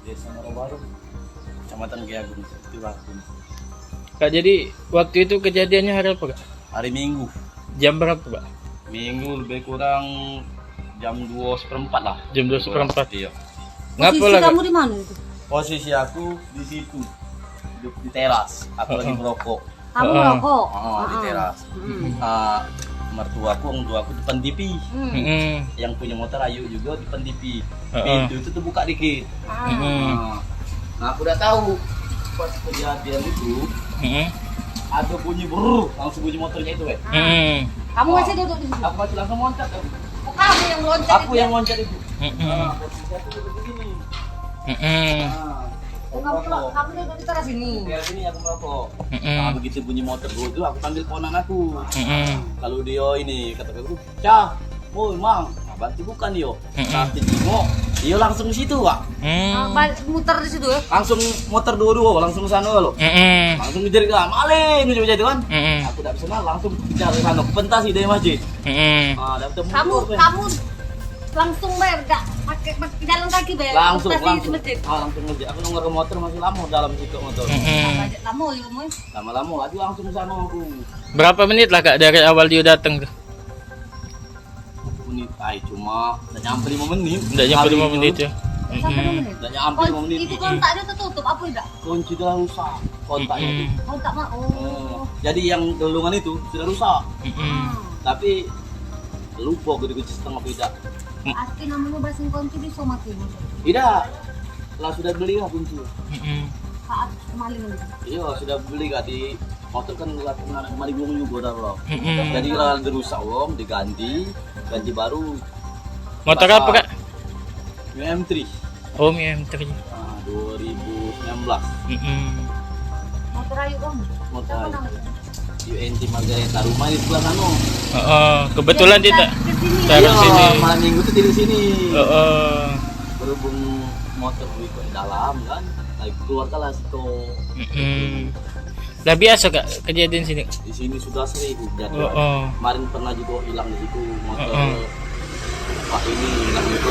Desa Baru, Kecamatan Giagung, itu aku. Kak, jadi waktu itu kejadiannya hari apa, Kak? Hari Minggu. Jam berapa, Kak? Minggu lebih kurang jam 2:04 lah. Jam 2:04. Iya. Ngapa Posisi lah, Kak? kamu di mana itu? Posisi aku di situ, duduk di teras. Aku lagi merokok. Kamu merokok? Di teras. Mertuaku, orang tuaku depan TV. Yang punya motor Ayu juga depan TV. Pintu itu terbuka dikit. Nah, aku udah tahu pas kejadian itu ada bunyi langsung bunyi motornya itu, Kamu masih duduk di situ? Aku masih langsung loncat. Oh, kamu yang loncat? Aku yang loncat itu. Posisi aku duduk begini. Kamu duduk di teras ini? Di sini aku merokok. Nah, begitu bunyi motor gue itu, aku panggil ponan aku. Kalau dia ini kata aku, Cah, woi Mang, bantu bukan dia. Tapi Timo, dia langsung di situ, Pak. Muter di situ ya? Langsung motor dua-dua, langsung sana lo. Langsung ngejar ke maling, ngejar itu kan. Aku tidak bisa langsung kejar ke sana, pentasi dari masjid. Kamu langsung bayar gak pakai jalan kaki bayar? Langsung Langsung masjid. langsung ngejar. Aku nongol ke motor masih lama dalam situ motor. Lama ya kamu? Lama-lama lagi langsung sana aku. Berapa menit lah, Kak, dari awal dia datang tuh? Menit, cuma udah nyampe 5 menit. Udah nyampe 5 menit ya. Sampai 5 menit? Udah nyampe 5 menit. Itu kontaknya tertutup apa tidak? Kunci sudah rusak kontaknya itu. Kontak mah, Jadi yang gelungan itu sudah rusak. Tapi lupa gitu kunci setengah tidak. Asli namanya basing kunci di Somakin. Tidak. Lah sudah beli lah kunci. Saat kemaling itu. Iya, sudah beli gak di motor kan nggak pernah kemarin juga dah loh. Jadi kalau rusak diganti baru. Motor apa, Kak? M3. Oh, M3. 2019. Motor Ayu kamu? Motor Siapa Ayu. namanya? UNT Margareta, rumah di sebelah sana. Kebetulan Dia tidak kesini. taruh sini. Malam minggu tuh tidur sini. Berhubung Motor gue di dalam kan, lagi keluar kalah situ. Lah biasa, Kak, kejadian sini. Di sini sudah sering jadi. Kemarin pernah juga hilang di situ motor. Pak ini hilang itu.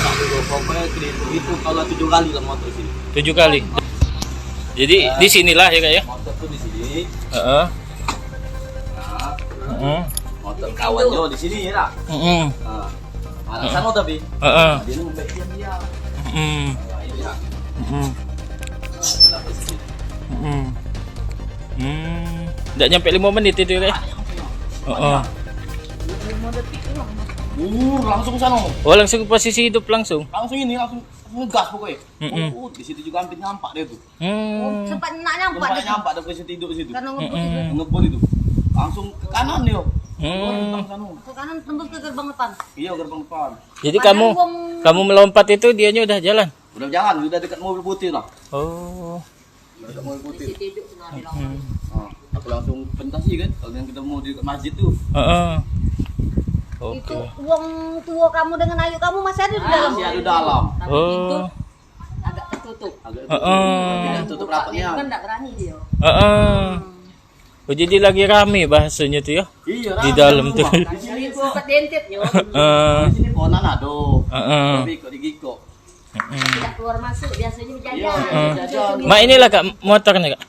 Satu pokoknya itu kalau 7 kali hilang motor sini. 7 kali. Jadi di sinilah ya, Kak ya. Motor tuh di sini. Motor kawannya di sini ya. Sana tapi. Dia nunggu dia. Nggak nyampe 5 menit itu ya. Langsung sana. Oh, langsung posisi hidup langsung. Langsung ini langsung ngegas pokoknya. Di situ juga hampir nyampak dia tuh. Sempat nak nyampak Sempat dia. nyampak ada posisi tidur di situ. Karena ngebut itu. Ngebut itu. Langsung ke kanan dia. Ke kanan tembus ke gerbang depan. Iya, gerbang depan. Jadi kamu melompat itu dianya udah jalan. Udah jalan, udah dekat mobil putih lah. Oh. Udah dekat mobil putih. Aku langsung pentasi kan, kalau yang kita mau di masjid tuh. Itu uang tua kamu dengan Ayu kamu masih ada di dalam? Masih ada di dalam. Tapi itu agak tertutup. Tidak tutup rapatnya. Kan enggak berani dia. Oh, jadi lagi rame bahasanya tuh ya. Iya, Di dalam tuh. Di sini Sempat dentit yo. Di sini ponan ada. Tapi kok digiko. Tidak keluar masuk biasanya jajan. Mak inilah, Kak, motornya, Kak.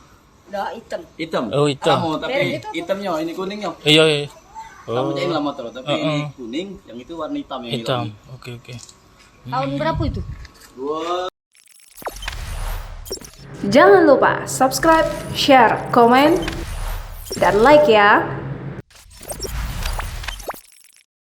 Udah hitam. Hitam. Oh, hitam. Kamu tapi hitamnya ini kuningnya. Iya. Kamu ini lah motor, tapi ini kuning, yang itu warna hitam yang Hitam. hilang. Oke. Tahun berapa itu? Jangan lupa subscribe, share, komen, dan like ya.